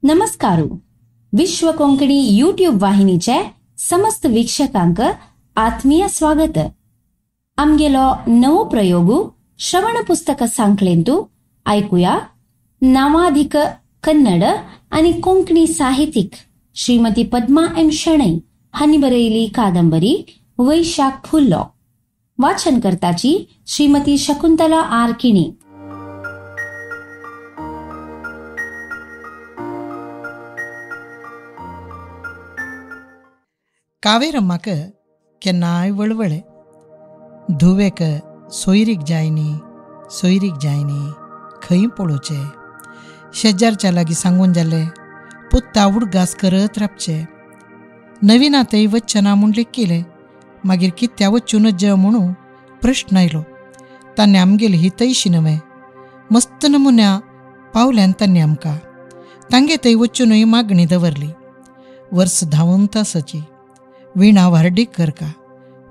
नमस्कारू. विश्व कोंकणी यूट्यूब वाहिनीचे समस्त वीक्षकांक आत्मीय स्वागत. आमगेलो नवो प्रयोगू श्रवण पुस्तक सांकळेंतू ऐकूया. नामाधिक कन्नड आणि कोंकणी साहित्यिक श्रीमती पद्मा एम शणै हांनी बरयली कादंबरी वैशाख फुल्लो. वाचन करताची श्रीमती शकुंतला आर किणी. कावेरम्माक केन्नाय वळवळे. धुवेक सोयरीक जायनी खंय पळोवचे. शेजारच्या लागीं सांगून जालें पुत्ता उडगास करत रावचे. नवीन आतांय वचना म्हूण लेखिलें. मागीर कित्या वचूनच म्हणून प्रश्न आयलो. ताणें आमगेली ही तैशी नवें मस्त नमुन्या पावल्यान तांणी आमकां तांगे थंय वचूनय मागणी दवरली. वर्स धांवन तासाची. विणा वार्डीकर का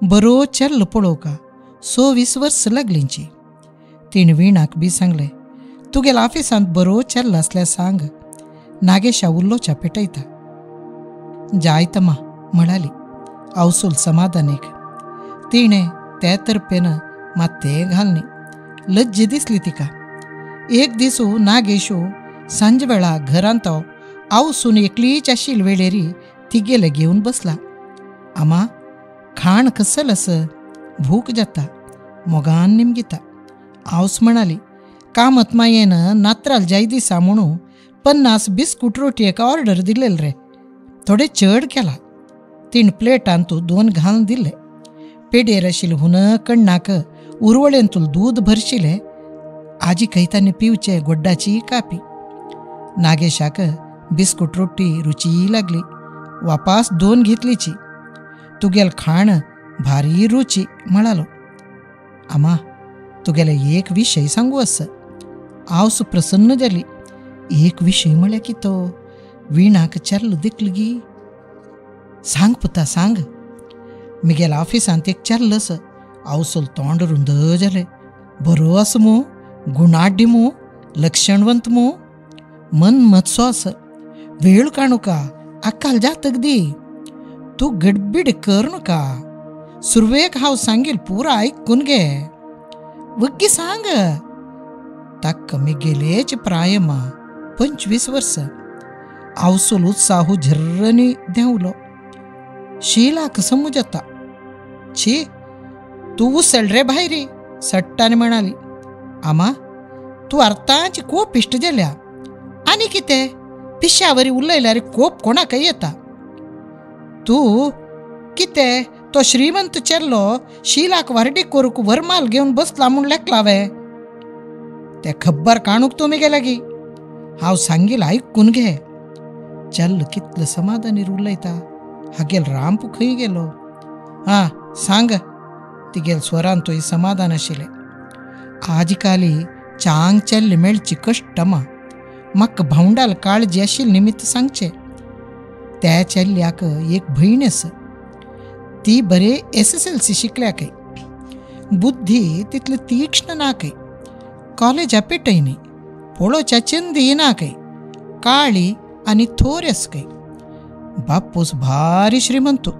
बरो चल्ल पळोवका 26 वर्स लागलींची. तिणें विणाक बी सांगलें तुगेल्या ऑफिसांत बरो चल्ल आसल्यार सांग, नागेशा उल्लोच्या पेटयता. जायतमा म्हणाली अवसूल समाधानीक. तिणें ते तर्फेन मात घालनी. लज्ज दिसली तिका. एक दिसू नागेशू सांज वेळा घरांत आवसून एकलीच आशिल्ली वेळेरी तिगेले घेवन बसला. आमा खाण कसल अस, भूक जाता, मोगान निमगिता. आवस म्हणाली कामत मायेन नात्राल जाय दिसा म्हणून 50 बिस्कूट रोटयेक ऑर्डर दिलेल रे. थोडे चड केला. 3 प्लेटां तूं 2 घालून दिले. पेडेर आशिल्ले हुन कण्णाक उरवळेन तुल दूद भरशिले. आजी कैतांनी पिवचे गोड्डाची कापी. नागेशाक बिस्कूट रोटी रुची लागली. वापास 2 घेतलीची. तुगेल खाण भारी रुची म्हणालो. आमा तुगेले एक विशय सांगू अस. आवस प्रसन्न जाली. एक विशय म्हळ्यार की तो विणाक चल्ल दिकलगी. सांग पुता सांग. मिगेल ऑफिसांत एक चल्ल अस. आवसूल तोंड रुंद जालें. बरो आस मू, गुणाढ्य मू, लक्षणवंत मू, मन मत्सो आस. वेळ काणू का अक्काल जातक दी. तू गडबीड कर नका. सुरवेक हांव सांगील पुरा आयकून घे. वग्गी सांग. ताका मिगेलेच प्रायमा 25 वर्स. आवसूल उत्साहू झर्रनी देंवलो. शीलाक समज येता. छी तू उसळ रे भायरी, सट्टाने म्हणाली. आमा तू अर्थांची खूप इश्ट जाल्या. आनी कितें पिश्यावरी उलयल्यार कोप कोणाकय येता. तू कितें तो श्रीमंत चेल्लो शीलाक वार्डी करूक वरमाल घेवन बसला म्हूण लेखलावे. ते खब्बर काणूक तुमी गेल्या गी. हांव सांगील आयकून घे. चल्ल कितलं समाधानी उलयता. हागेल रामपू खंय गेलो. हां सांग. तिगेल स्वरांतूय समाधान आशिल्लें. आज काली चांग चल्ली मेळची कश्ट मा. म्हाका भावंडाल काळजी आशिल्ली निमित्त सांगचें. त्या चेल्ल्याक एक भयण आसा. ती बरे SSLC शिकल्याकय. बुद्धी तितली तीक्ष्ण नाकय. कॉलेजा पेटयनी. पळोवच्या चंदी नाकय. काळी आनी थोरेसकय. बापूस भारी श्रीमंतू.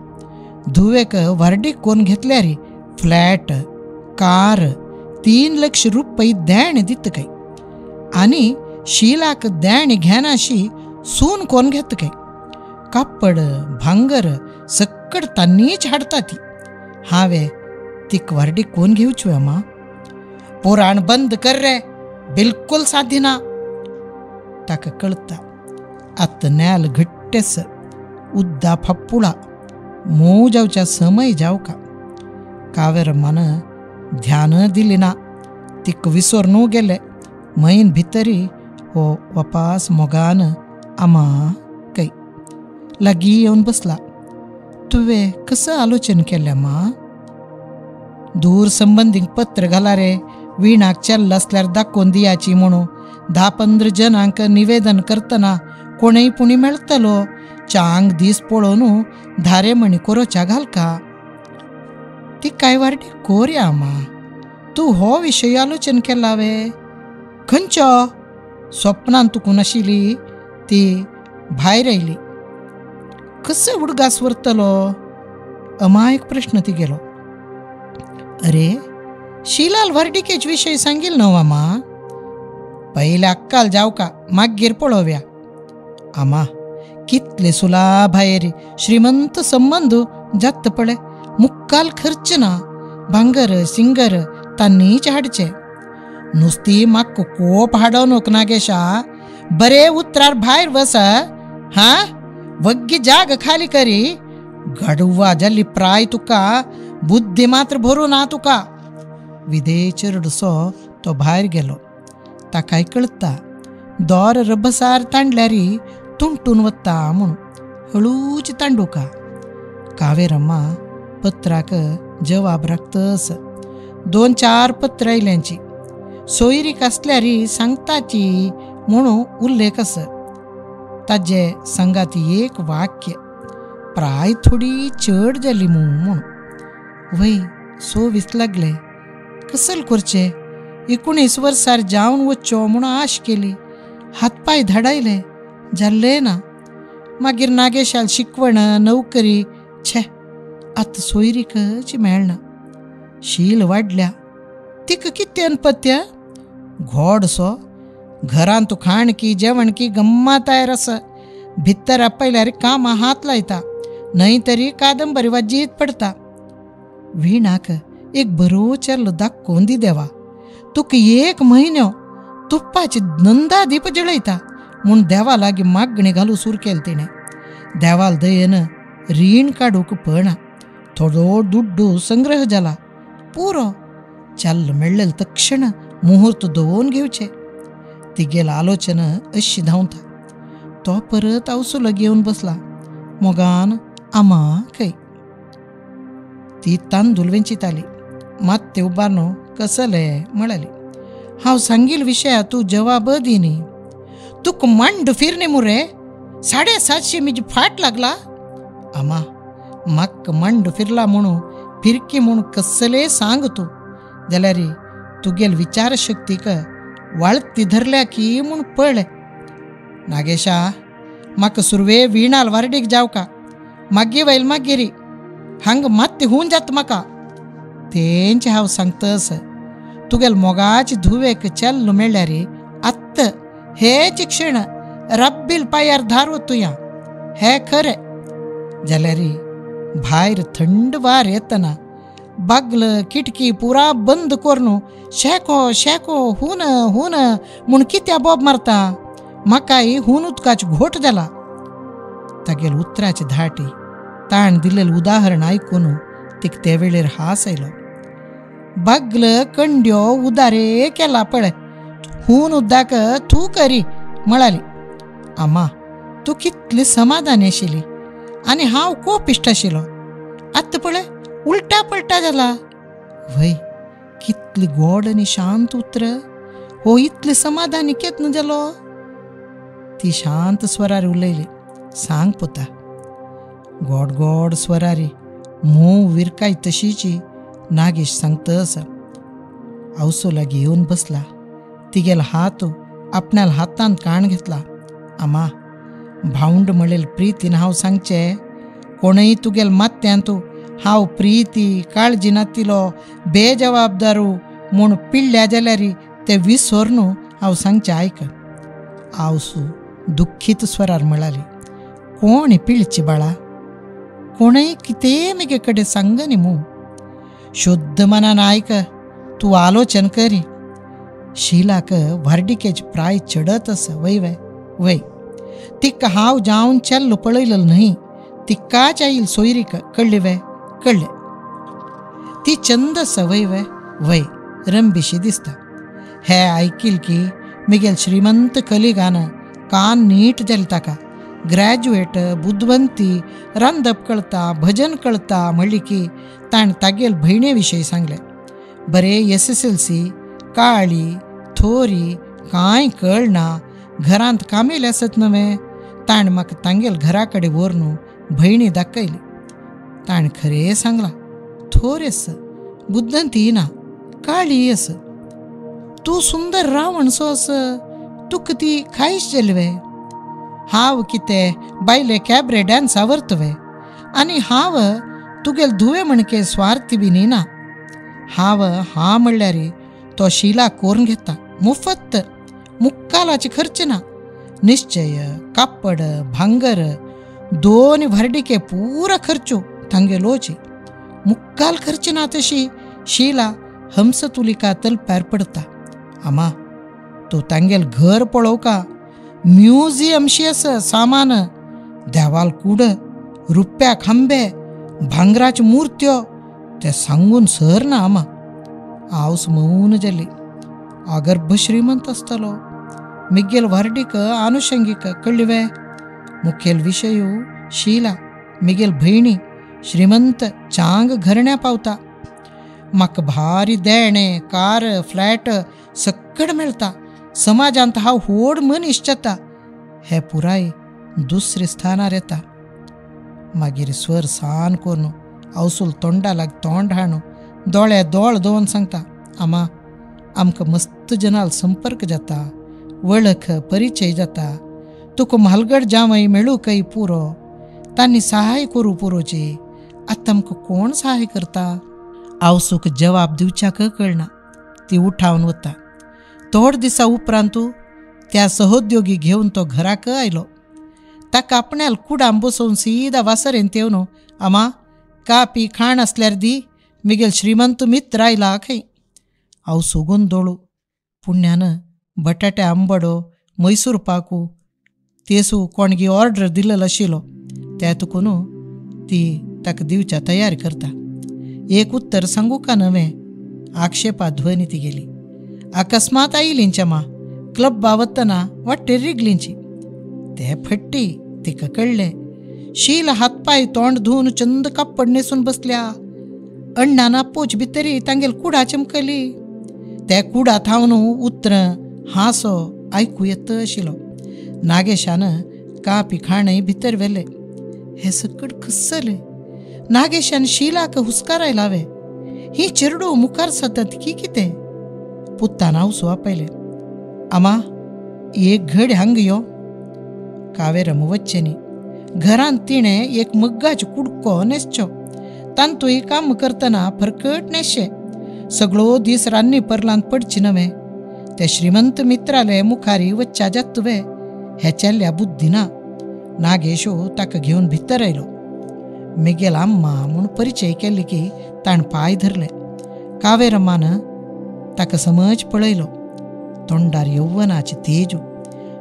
धुवेक वार्डीक कोण घेतल्यारी फ्लॅट, कार 3 लाख रुपये देण दितकय. आनी शीलाक देण घेनाशी सून कोण घेतकय. कापड भांगर सक्कड तांनीच हाडटा ती. हांवें तीक वार्डी कोण घेवच्यो अम्मा. पुराण बंद कर रे. बिलकुल साध्य ना. ताका कळटा आत न्याल घट्टेस उद्दा फप्पुळा मोव जावच्या समय जावका. कावेरम्मान ध्यान दिली ना. तीक विसोरनू गेले. मैन भितरी हो वापास मोगान आमा कै लागीं येवन बसला. तुवें कसं आलोचन केलें मा. दूर संबंदीक पत्र घाला रे. विणाक चल्ल आसल्यार दाखोवन दियाची म्हणून 10-15 जनांक निवेदन करतना कोणय पुणी मेळटलो. चांग दीस पळोवन धारे म्हणी कोरोच्या घालका. ती काय वार्डी कोरया मा. तूं हो विशय आलोचन केला वे. खंयचो? स्वप्नांत तुकून आशिल्ली ती भायर आयली. कसो उडगास व्हरतलो अमायक प्रश्न ती गेलो. अरे शिलाल वर्डिकेच विषय सांगील न्हू आमा. पयले अक्काल जावका मागीर पळोवया. आमा कितले सुलाभ भायर श्रीमंत संबंध जात पळे. मुक्काल खर्च ना. भांगर सिंगर तांनीच हाडचे. नुस्ती म्हाका कोप हाडोनूक नागेशा. बरे उतरार भायर बस. हा वग्गी जाग खाली करी. गडवा जाल्ली प्राय तुका. बुद्धी मात्र भरू ना तुका. विदेचरडसो तो भायर गेलो. ताकाय कळता दोर रबसार तांडल्यारी तुंटून वता म्हणून. हळूच तांडुका. कावेरम्मा पत्राक जवाब राखतस. 2-4 पत्र आयल्यांची. सोयरीक आसल्यारी सांगताची म्हणून उल्लेख आस. ताजे सांगाती एक वाक्य. प्राय थोडी चड जाली म्हणून. वय 26 लागले. कसल करचे. 19 वर्सार जावन वच्चो म्हणून आश केली. हातपाय धाडायले. जाल्ले ना. मागीर नागेशाल शिकवण नोकरी. छे आतां सोयरीकच मेळना. शील वाडल्या. तिका कितें अनपत्य. घोडसो. घरांत तूं खाण की जेवण की गम्मा तयार आसा. भितर आपयल्यार कामां हात लायता. न्हय तरी कादंबरी वाजीत पडता. विणाक एक बरो चेल्लो दाखोवन दी देवा. तुका 1 म्हयनो तुप्पाची नंदा दीप जळयता म्हूण देवा लागीं मागणी घालू सुरू केलें तिणें. देवाल दयेन रीण काडूंक पळना. थोडो दुड्डू संग्रह जाला. पुरो चल्ल मेळ्ळेल तक्षण मुहूर्त दवरून घेवचे. तिगेल आलोचना अशी धांवता. तो परत अवसुला घेवन बसला. मोगान आमा खंय. ती तांदूळ वेंचिताली. मात ते उबारनो कसले म्हणाली. हांव सांगील विशया तूं जवाब दिनी. तुका मांड फिरणे मुरे. 750 मिज फाट लागला. आमा म्हाका मांड फिरला म्हणून फिरकी म्हणून कसले सांग तूं. जाल्यार तुगेल विचार शक्तीक वाळती धरल्या की म्हूण पळय. नागेशा म्हाका सुरवे विणाल वारडीक जावका. मागी वयल मागीरी हांग मात्ती होऊन जात म्हाका. तेंचे हांव सांगतस. तुगेल मोगाची धुवेक चेल्लो मेळ्ळ्यार आत्त हेच क्षण रब्बील पायार धार तुया. हे खरें जाल्यार भायर थंड वार येतना बागल किटकी पुरा बंद करून शेको शेको हून हून म्हूण कित्या बोब मारता. म्हाकाय हून उदकाची घोट जाला. तागेल उतराची धाटी ताण दिलेलं उदाहरण आयकून तिक ते वेळेर हास आयलो. बागल कंड्यो उदारे केला पळय. हून उद्दाक तूं करी म्हळाली. आमा तूं कितली समाधानी आशिल्ली आनी हांव कोपिश्ट आशिल्लो. आत्तां पळय उलटा पलटा जाला. वय कितली गोड आनी शांत उतर. हो इतली समाधानी केतना जालो. ती शांत स्वरार उलयली. सांग पुता. गोड गोड स्वरारी मोव विरकाय तशीची नागेश सांगतस. अवसो लागी येवन बसला. तिगेल हात आपणाल हातांत काण घेतला. आमा भावंड म्हणलेल प्रीतीन हांव सांगचें. कोणय तुगेल मात्यांत हांव प्रीती काळजी नातिलो बेजबाबदारू म्हूण पिळ्ळ्या जाल्यार ते विसर न्हू हांव सांगचें आयक. आवसू दुख्खीत स्वरार म्हळाली. कोण पिळची बाळा. कोणय कितें म्हगे कडेन सांग न्ही मू. शुद्ध मनान आयक. तूं आलोचन करी. शिलाक वार्डिकेच प्राय चडत आसा. वय वय वय. तिका हांव जावन चेल्लो पळयलेलो न्हय. तिकाच आयिल सोयरीक कळ्ळें वे कळ्ळें. ती चंद आसा. वय वय वय रंबिशी दिसता. हे आयकील की म्हगेल श्रीमंत कलिगान कान नीट जालें ताका. ग्रॅज्युएट बुद्धवंती रांदप कळता भजन कळता म्हणली की ताण तागेल भयणे विशयी सांगलें. बरे SSLC काळी थोरी कांय कळना. घरांत कामेल आसत नवे. ताण म्हाका तांगेल घरा कडेन व्हरून भयणी दाखयली. ताण खरें सांगला. थोर आस बुद्धंती ना काळी आस. तूं सुंदर रावणसो आस. तुका ती खायश जाली वे. हांव कितें बायले कॅबरे डान्सा व्हरतवे आनी हांव तुगेल धुवे म्हणके स्वार्थी बी न्ही ना. हांव हां म्हणल्यार तो शिला कोरून घेता मुफत, मुक्कालाचे खर्च ना. निश्चय कापड भांगर दोन भरडिके पूरा खर्चो थांगेलोची. मुक्काल खर्च ना तशी शिला हंसतुलिका तलप्यार पडता. आमा तू तांगेल घर पळोव का, म्युझियमशी असं सामान, देवाल कूड, रुप्या खांबे, भांगराच्यो मुर्त्यो ते सांगून सर ना. आमा हांव मौन जाली. अगर्भ श्रीमंत आसतलो. मिगेल वारडीक आनुशंगीक कळ्ळिवे. मुखेल विशय शिला मिगेल भयणी श्रीमंत चांग घरण्या पावता. म्हाका भारी देणे कार फ्लॅट सक्कड मेळटा. समाजांत हांव व्हड मनीस जाता. हे पुराय दुसरे स्थानार येता. मागीर स्वर सान कोरून अवसूल तोंडा लाग तोंड हाणू दोळे दोळ दोवन सांगता. आमा आमकां मस्त जनाल संपर्क जाता, वळख परिचय जाता. तुका म्हालगड जावय मेळूकय पुरो, तांणी सहाय करूं पुरोची. आतां आमकां कोण सहाय करता. आवसूक जवाब दिवच्याक कळना. ती उठावन वता. थोड दिसा उपरांत त्या सहोद्योगी घेवन तो घराक आयलो. ताका आपण्याल कुडाम बसोवन सीदा वासरेन तेवन, आमा कापी खाण असल्यार दी, मिगेल श्रीमंत मित्र आयला खंय. हांव सोगून दोळू. पुण्यान बटाटे आंबडो, मैसूर पाकू तेसू कोणगी ऑर्डर दिलेलो आशिल्लो. त्या तुकून ती ताका दिवच्या तयारी करता. एक उत्तर सांगू का नवें, आक्षेपा ध्वनी ती गेली. अकस्मात आयलींच्या मा क्लब्बा वतना वाटे रिगलींची. ते फट्टी तिका कळलें. शीला हातपाय तोंड धुवन चंद कापड नेसून बसल्या. अण्णाना पोच भितरी तांगेल कुडा चमकली. त्या कुडा थावन उतर हांसो आयकू येत आशिल्लो. नागेशान कापी खाणय भितर व्हेले. हे सकड खसले. नागेशान शिलाक हुस्काराय लावे. ही चिरडू मुखार सतत की कितें. पुत्तान हांसू आपयले. आमा एक घड हांग यो. कावेरम वच्चेनी. घरांत तिणें एक मग्गाचो कुडको न्हेसचो. तांतूय काम करतना फरकट न्हेसचे. सगळो दीस रान्नी परलांत पडची नवें. ते श्रीमंत मित्राले मुखारी वच्चा जात तुवें हेच्याल्या बुद्धी ना. नागेशो ताका घेवन भितर आयलो. मिगेल आम्मा म्हूण परिचय केली की ताण पांय धरले. कावेरम्मान ताका समज पळयलो. तोंडार यौवनाची तेजू,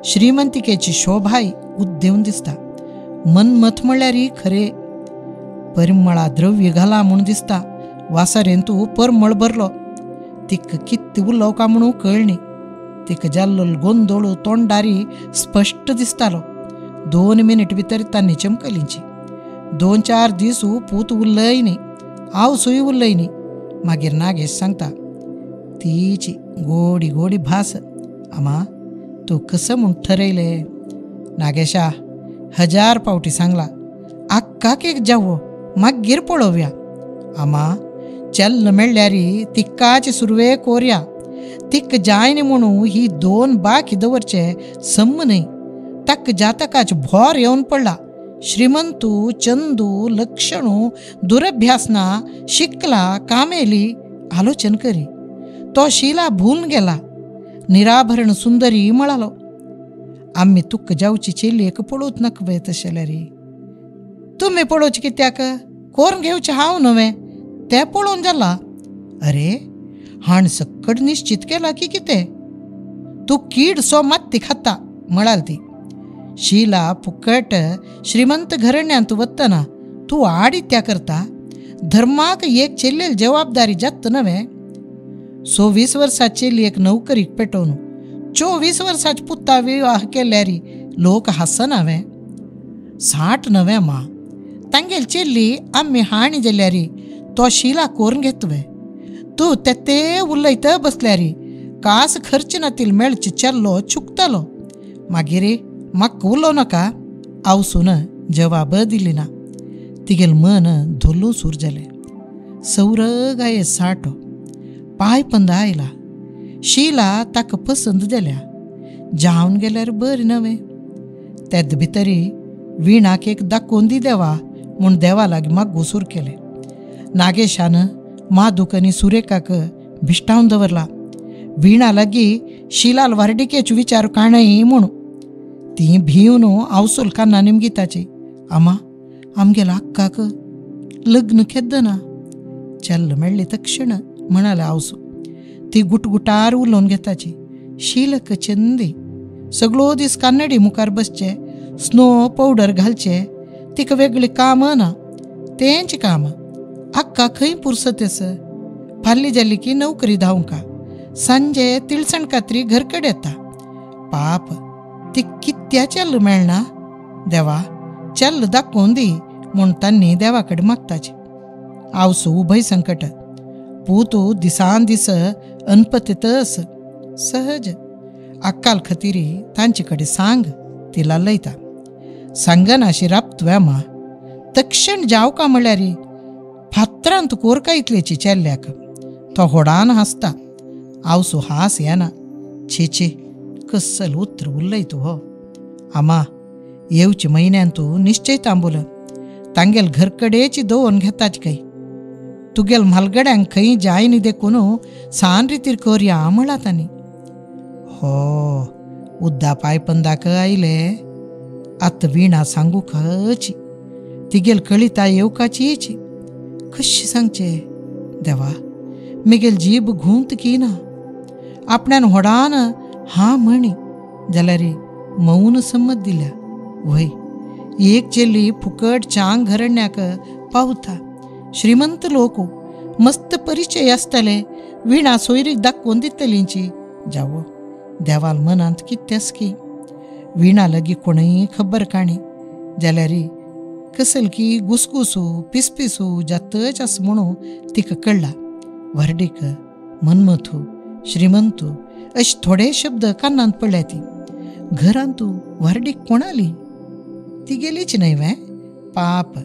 श्रीमंतिकेची शोभाय उद्देवून दिसता. मनमथ म्हणल्यार खरे. परिमळा द्रव्य घाला म्हूण दिसता. वासारेन तूं परमळ भरलो. तिक कित्ती उलोव का म्हणून कळ्ळी. तिक जाल्लो गोंदोळ तोंडारी स्पश्ट दिसतालो. 2 मिनीट भितर तांणी चमकलींची. 2-4 दीस पूत उरलय न्ही. हांव सुय उरलय न्ही. मागीर नागेश सांगता. तिची गोडी गोडी भास. आमा तूं कसं म्हूण ठरयलें. नागेशा 1000 पावटी सांगला. आक्काक एक जावो मागीर पळोवया. आमा चल्ल मेळ्ळ्यार तिक्काचे सुरवे कोरया. तिक्क जायनी म्हणून ही 2 बाकी दवरचे सम न्हय. ताक जातकाच भोर येवन पडला. श्रीमंतू चंदू लक्षणू दुरभ्यासना शिकला कामेली आलोचन करी. तो शिला भूल गेला. निराभरण सुंदरी म्हळालो. आम्ही तुक्क जावची चेल्लेक पळोवच नकवे तशेल्या रे. तुमी पळोवचे कित्याक. कोरून घेवचे हांव नवें. ते पळोवन जाला. अरे हाण सक्कड निश्चित केला की कितें. तूं कीड सो मात्ती खाता म्हळाल ती. शिला फुकट श्रीमंत घराण्यांत वतना तूं आडित्या करता. धर्माक एक चेल्लेल जबाबदारी जात नवें. 26 वर्साची चेल्ली नोकरीक पेटोवन 24 वर्साच्या पुत्ता विवाह केल्यार लोक हासन हांवें. 60 नवें मा. तांगेल चेल्ली आम्ही हाणी जाल्यार तो शिला कोरून घेतवे. तूं ते उलयत बसल्यार कास खर्च नातील मेळचे चल्लो चुकतलो. मागीर म्हाका उलोव नाका. आवसून जवाब दिली ना. तिगेल मन धोल्लू सूर जालें. सौरग आये साठो. पांय पंद आयला. शिला ताका पसंत जाल्या. जावन गेल्यार बरें नवें. तेद भितरी विणाक एक दाखोवन दी देवा म्हूण देवा लागीं मागूं सुरू केलें. नागेशान माधुक आनी सुरेखाक भिश्टावन दवरला. विणा लागीं शिलाल वार्डिकेच विचार काणय म्हणून. ती भिवन आवसूल कान्ना निमगिताची. आमा आमगेल्या अक्काक लग्न केद्द ना. चल्ल मेळ्ळी तक्षण म्हणाले आवसू. ती गुटगुटार उलोवन घेताची. शीलक चंदी सगळो दीस कान्नडी मुखार बसचे, स्नो पावडर घालचे. तिका वेगळी कामां ना. तेंच काम अक्का खंय पुरसतेस. फाल्ली जाली की नोकरी धांवका. सांजे तिळसण कात्री घरकडे येता. पाप ती कित्या चल्ल मेळना. देवा चल्ल दाखोवन दी म्हूण तांणी देवाकडे मागताचे. आवसू उभय संकट. पूतू दिसान दिस अनपतीतस सहज. अक्काल खतीरी तांचे कडेन सांग तिला लयता. सांगनाशी राबतव्या मा. तक्षण जावका म्हळ्यार फात्रांत कोरका इतलेची चेल्ल्याक. तो होडान हांसता. आवसू हास येना. छे कसल उतर उरलय तूं हो. आमा येवचे म्हयन्यान तूं निश्चय तांबूल. तांगेल घरकडेची दवरून घेताच खंय. तुगेल म्हालगड्यांक खंय जायनी देखून सान रितीर करया म्हणला तांणी. हो उद्दा पायपंदाक आयले. आत विणा सांगू खची. तिगेल कळिता येवकाची. कशी सांगचे देवा. मिगेल जीब घुंवत की ना. आपण्यान व्हडान हा म्हणी जाल्यार मौन संमत दिल्या. वय एक चेल्ली फुकट चांग घरण्याक पावता. श्रीमंत लोक मस्त परिचय आसतले. विणा सोयरीक दाखोवन दितलींची. जावो देवाल मनांत कितेंस की. विणा लागीं कोणय खबर काणी जाल्यार कसल की गुसगुसू पिसपिसू जातच आस म्हणू तिका कळला. वर्डीक मनमथू श्रीमंतू अशे थोडे शब्द कानांत पडल्या. ती घरांत वर्डीक कोणाली ती गेलीच न्हय वे. पाप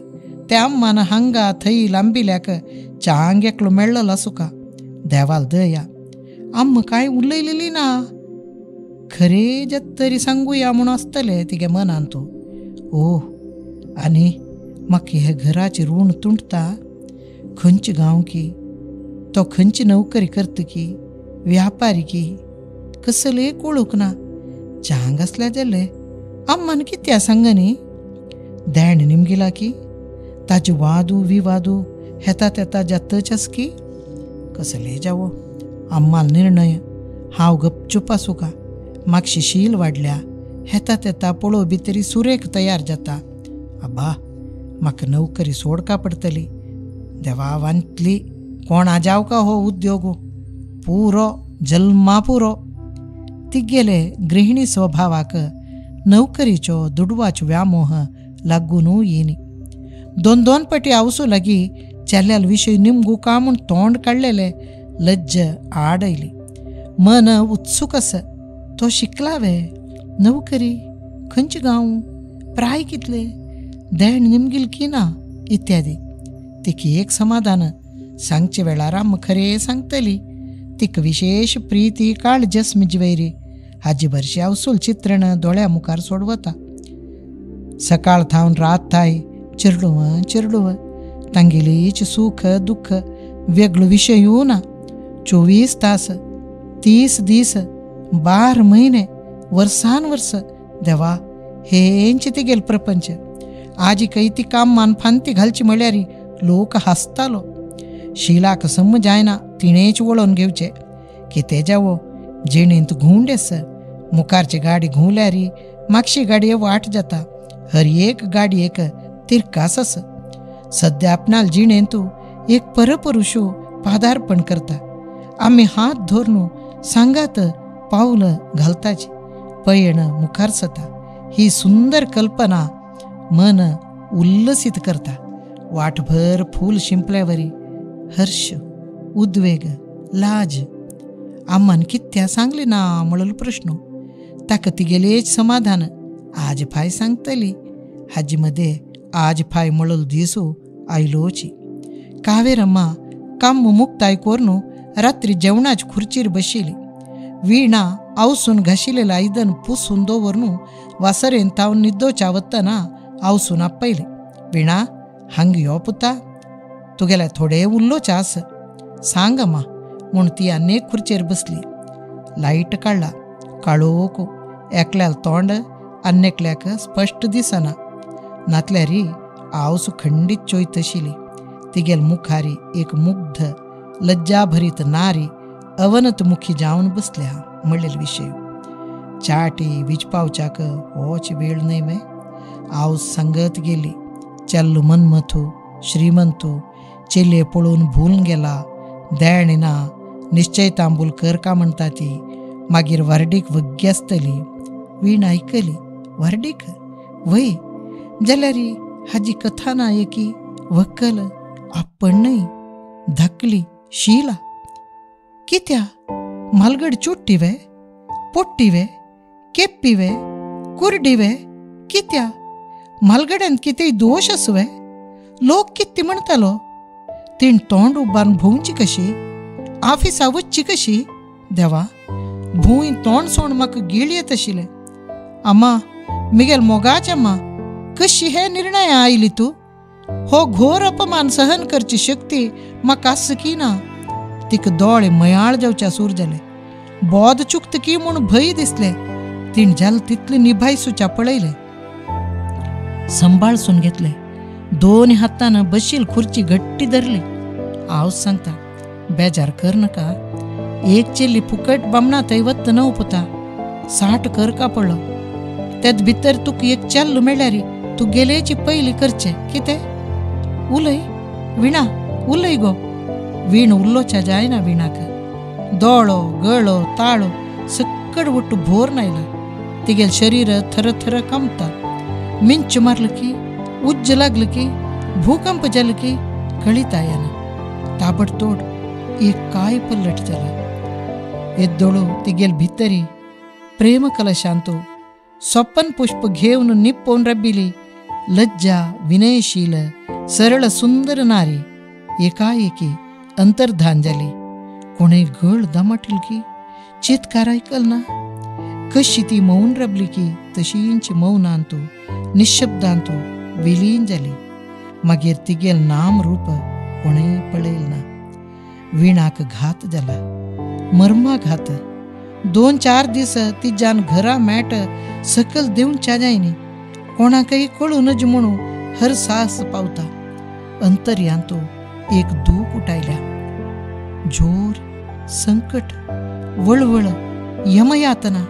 त्या अम्मान हांगा थंय लांबिल्याक चांग एकलो मेळ्ळलो आसुका. देवाल दया आम्म कांय उलयलेली ना. खरे जत तरी सांगुया म्हणून आसतले तिगे मनांत. ओ आनी म्हाका हे घराचें ऋण तुंडता. खंयचे गांव की तो खंयची नोकरी करता की व्यापारी की कसल एक वळूक ना. चांग आसल्या जाले अम्मान कित्या सांगनी. देण निमगिला की ताजे वादू विवादू हेता तेता जातच आस की. कसले जावो अम्माल निर्णय. हांव गपचूप आसूं का. मागशी शील वाडल्या. हेता तेता पळोव भितरी सुरेख तयार जाता. आबा म्हाका नोकरी सोडका पडटली. देवा वांतली कोणा जावका हो उद्योग पुरो जल्मा पुरो. तिगेले गृहिणी स्वभावाक नोकरीचो दुडवाचो व्यामोह लागून येनी. दोन पटी आवसू लागी चेल्ल्याल विशय निमगू का म्हूण तोंड काडलेले लज्ज आडयली. मन उत्सूक आस. तो शिकला वे. नोकरी खंयचे गांव प्राय कितले देण निमगील की ना इत्यादी. तिकी एक समाधान सांगचे वेळार आम्म खरें सांगतली. तिक विशेष प्रीती काळजस मिजवेरी हाजी भरशी आवसूल चित्रण दोळ्या मुखार सोडवता. सकाळ थावन रात थाय चिरडुव तांगेलीच सुख दुःख वेगळो विशय येऊ ना. 24 तास 30 दीस 12 म्हयने वर्सान वर्स देवा हेंच तिगेल प्रपंच. आजी खंय ती काम मान फांती घालची म्हळ्यार लोक हांसतालो. शिलाक सम जायना तिणेच वळोवन घेवचे. कितें जावो जिणेंत घुंवडेस. मुखारची गाडी घुंवल्यार मागची गाडये वाट जाता. हर एक गाडयेक तिरकास आस. सद्या आपणाल जिणेंत एक परपुरुशू पादार्पण करता. आमी हात धरून सांगात पावल घालताची. पयण मुखार सता. ही सुंदर कल्पना मन उल्लसित करता. वाटभर फूल शिंपल्यावरी हर्ष उद्वेग लाज. आम्मान कित्या सांगले ना म्हणलो प्रश्न. ताका तिगेलेच समाधान. आज फाय सांगतली. हाजी मध्ये आज फाय म्हणलो दिसू आयलोची. कावेरम्मा काम मुक्ताय कोरून रात्री जेवणाच खुर्चीर बशिली. विणा आवसून घाशिलेलं आयदन पुसून दवरून वासरेन ताव निद्दोच्या वत्तना आवसून आपयले. विणा हंग यो पुता, तुगेल्या थोडे उल्लोचे आस, सांग अम्मा म्हूण ती अनेक खुर्चेर बसली. लाईट काडला. काळोख. एकल्याल तोंड अन्नेकल्याक स्पश्ट दिसना. नातल्यारी आवसू खंडीत चोयत आशिल्ली. तिगेल मुखारी एक मुग्ध लज्जाभरीत नारी अवनत मुखी जावन बसल्या म्हणलेले विषय. चाटी विजपावच्याक होच वेळ न्हय वे. आवस सांगत गेली. चल्ल मनमथू श्रीमंतू चेल्ले पळोवन भूल गेला. देण ना निश्चय तांबूल कर का म्हणटा ती. मागीर वारडीक वग्गी आसतली. वीण आयकली. वारडीक वय जाल्यार हाजी कथा ना एकी वक्कल आपण न्हय धाकली शीला. कित्या म्हालगड चुट्टी वे, पोट्टी वे, केप्पी वे, कुर्डी वे, कित्या म्हालगड्यान कितेंय दोश आस वे. लोक कितें म्हणटालो. तीण तोंड उबारून भोंवची कशी, ऑफिसा वचची कशी. देवा भूंय तोंड सोड म्हाका गिळ येत आशिल्लें. अम्मा मिगेल मोगाच अम्मा, कशी हे निर्णय आयली तूं. हो घोर अपमान सहन करची शक्ती म्हाका आस की ना. तिका दोळे मयाळ जावच्या सूर जाले. बोध चुकत की म्हूण भंय दिसले. तीण जाल तितले निभायसूच्या पळयले. सांबाळसून घेतले. दोन हातान बशील खुर्ची घट्टी धरली. हांव सांगता बेजार कर नाका. एक चेल्ली फुकट बामणा थंय वत्त न्हू पुता. 60 कर का पडलो. त्यात भितर तुका एक चेल्लो मेळ्ळ्यार तूं गेलेची पयली करचें. कितें उलय विणा उलय गो. वीण उल्लोच्या जायना विणाक. दोळो गळो ताळो सक्कड ಒಟ್ಟು भोर नायला. तिगेल शरीर थरथर कंपता. मिंच मारल की, उज्ज लागल की, भूकंप जाल की कळीता येना. ताबडतोड एक काय पल्लट जाला. ಎದ್ದೊಳು तिगेल भितरी प्रेम कलशांतो सॉपन पुष्प घेऊन निप्पोन रब्बिली लज्जा विनयशील सरळ सुंदर नारी एकाएकी अंतर्धान जाली. कोणे गळ दमटली की चित्कार ऐकल ना. कशी ती मौन रबली की तशींच मौनांतो निशब्दांतो विलीन जाली. मागीर तिगेल नाम रूप कोणे पळयल ना. विणाक घात जाला. मर्माघात. 2-4 दीस तिज्यान घरा मेट सकल देऊनच्या जायनी. कोणाकय कळू नज म्हणू हर सास पावता. अंतर्यांतो एक दूख उठायल्या. जोर संकट वळवळ यमयातना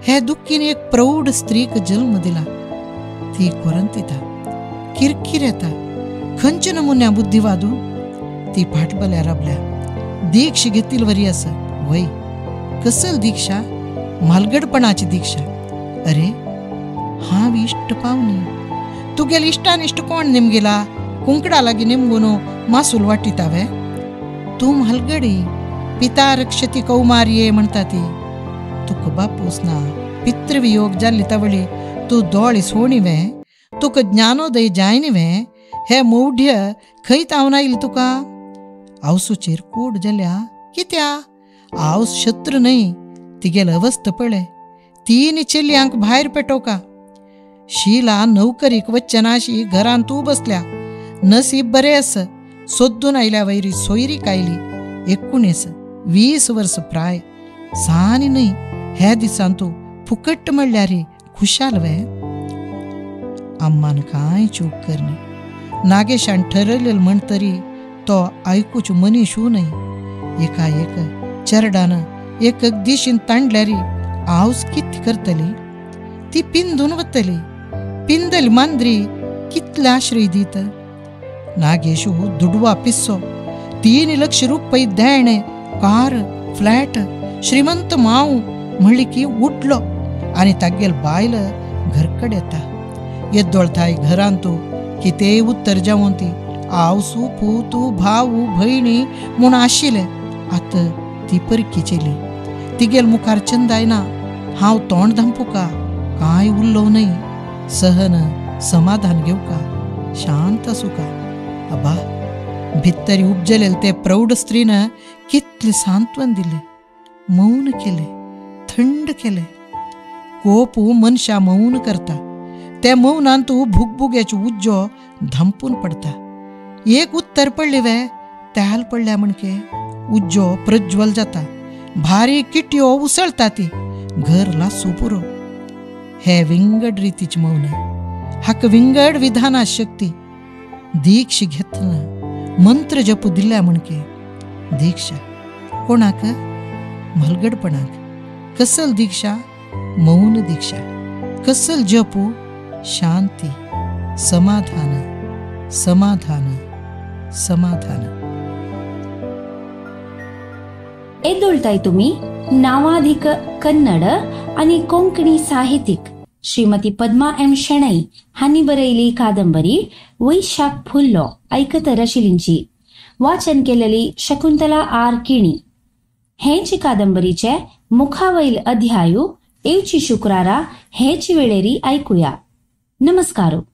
हे दुःखीन एक प्रौढ स्त्रीक जन्म दिला. ती कोरंतिता किरकिर येता. खंच नमुन्या बुद्धिवादू. ती फाटबल्या राबल्या. दीक्ष घेतील वरी अस वय. कसल दीक्षा. म्हालगडपणाची दीक्षा. अरे हांव इश्ट पावनी. तुगेल इष्टानिष्ट कोण निमगेला. कुंकडा लागी निमगून मासूल वाटितावे. तूं म्हालगडी पिता रक्षती कौमार्ये म्हणटा ती. तुका बापूस ना. पितृवियोग जाल्ली तावळी तूं दोळे सोणिवे. तुका ज्ञानोदय जायनिवे. हे मौढ्य खंय तावन आयली तुका. आवसूचेर कूड जाल्या. कित्या आवस शत्रू न्हय. तिगेल अवस्थ पळय. तीन चेल्यांक भायर पेटोवका. शीला नौकरीक वच्चनाशी घरान तूं बसल्या. नसीब बरें आस. सोदून आयल्या वैरी सोयरीक आयली. 19-20 वर्स प्राय. सानी न्हय. हे दिसान तूं फुकट म्हणल्यार खुशाल वे. अम्मान कांय चूक करनी. नागेशान ठरयलेल म्हणतरी तो आयकूच मनीसू न्हय. एकाएक चरडान एक दिशीन ताणल्यारी आवस कित करतली. ती पिंदून वतली. पिंदल मांद्री कितले आश्रय दीत. नागेशू दुडवा पिस्सो. 3 लाख रुपये देणे कार फ्लॅट श्रीमंत माव म्हणली की उठलो आणि तागेल बायल घरकड येता. येद्दोळताय घरान तूं कितेंय उत्तर जावून ती आवसू पूतू भाऊ भयणी म्हूण आशिल्ले. आत ती परकी चेली. तिगेल मुखार चंदायना. हांव तोंड धांपूका. कांय उरलो न्हय. सहन समाधान घेवका. शांत आसूका. अबा भितरी उपजलेल ते प्रौढ स्त्रीन कितले सांत्वन दिले. मौन केले. थंड केले. कोपू मनशा मौन करता. त्या मौनांतू भुगभुग्याची उज्जो धंपून पडता. एक उत्तर पडले वे त्याल पडल्या म्हणके उज्जो प्रज्वल जाता. भारी किट्यो उसळता ती घरला सोपुरो. हे विंगड रीतीच मौन. हाक विंगड विधाना शक्ती. दीक्ष घेतना मंत्र जपू दिल्या म्हणके दीक्षा कोणाक मलगडपणाक. कसल दीक्षा मौन दीक्षा. कसल जपू शांती समाधान समाधान समाधान. एदोळताय तुम्ही नावाधिक कन्नड आणि कोंकणी साहित्यिक श्रीमती पद्मा एम शेणै हांनी बरयली कादंबरी वैशाख फुल्लो ऐकत रशिलींची. वाचन केलेली शकुंतला आर किणी. हेची कादंबरीचे मुखावैल अध्यायू येवची शुक्रारा हेची वेळेरी ऐकूया. नमस्कारो.